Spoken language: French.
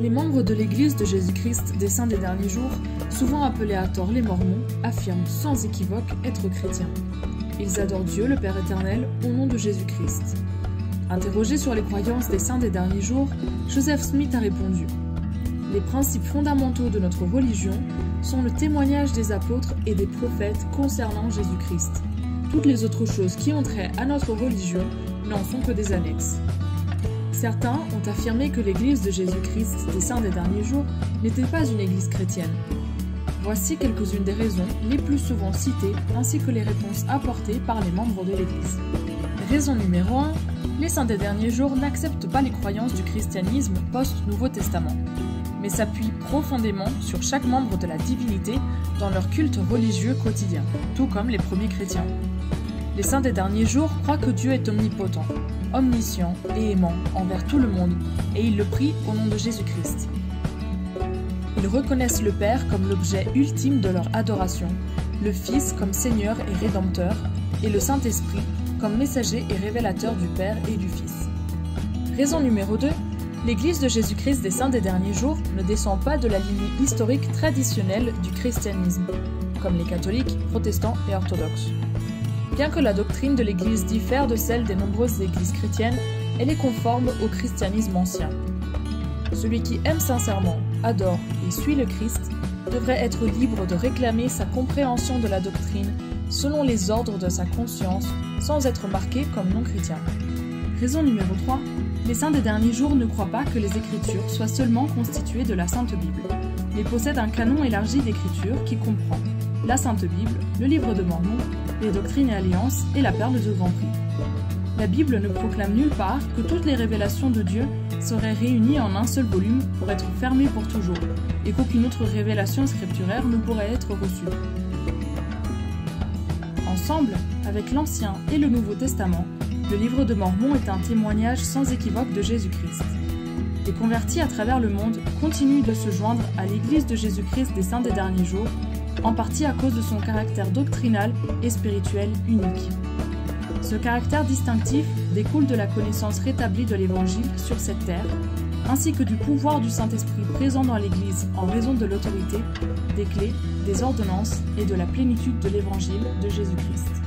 Les membres de l'Église de Jésus-Christ des Saints des Derniers Jours, souvent appelés à tort les Mormons, affirment sans équivoque être chrétiens. Ils adorent Dieu le Père éternel au nom de Jésus-Christ. Interrogé sur les croyances des Saints des Derniers Jours, Joseph Smith a répondu « Les principes fondamentaux de notre religion sont le témoignage des apôtres et des prophètes concernant Jésus-Christ. Toutes les autres choses qui ont trait à notre religion n'en sont que des annexes. » Certains ont affirmé que l'Église de Jésus-Christ des Saints des Derniers Jours n'était pas une Église chrétienne. Voici quelques-unes des raisons les plus souvent citées ainsi que les réponses apportées par les membres de l'Église. Raison numéro 1. Les Saints des Derniers Jours n'acceptent pas les croyances du christianisme post-Nouveau Testament, mais s'appuient profondément sur chaque membre de la divinité dans leur culte religieux quotidien, tout comme les premiers chrétiens. Les Saints des Derniers Jours croient que Dieu est omnipotent, omniscient et aimant envers tout le monde, et ils le prient au nom de Jésus-Christ. Ils reconnaissent le Père comme l'objet ultime de leur adoration, le Fils comme Seigneur et Rédempteur, et le Saint-Esprit comme messager et révélateur du Père et du Fils. Raison numéro 2. L'Église de Jésus-Christ des Saints des Derniers Jours ne descend pas de la lignée historique traditionnelle du christianisme, comme les catholiques, protestants et orthodoxes. Bien que la doctrine de l'Église diffère de celle des nombreuses églises chrétiennes, elle est conforme au christianisme ancien. Celui qui aime sincèrement, adore et suit le Christ devrait être libre de réclamer sa compréhension de la doctrine selon les ordres de sa conscience, sans être marqué comme non-chrétien. Raison numéro 3. Les Saints des Derniers Jours ne croient pas que les Écritures soient seulement constituées de la Sainte Bible, mais possèdent un canon élargi d'Écritures qui comprend la Sainte Bible, le Livre de Mormon, les Doctrines et Alliances et la Perle de Grand Prix. La Bible ne proclame nulle part que toutes les révélations de Dieu seraient réunies en un seul volume pour être fermées pour toujours, et qu'aucune autre révélation scripturaire ne pourrait être reçue. Ensemble, avec l'Ancien et le Nouveau Testament, le Livre de Mormon est un témoignage sans équivoque de Jésus-Christ. Les convertis à travers le monde continuent de se joindre à l'Église de Jésus-Christ des Saints des Derniers Jours, en partie à cause de son caractère doctrinal et spirituel unique. Ce caractère distinctif découle de la connaissance rétablie de l'Évangile sur cette terre, ainsi que du pouvoir du Saint-Esprit présent dans l'Église en raison de l'autorité, des clés, des ordonnances et de la plénitude de l'Évangile de Jésus-Christ.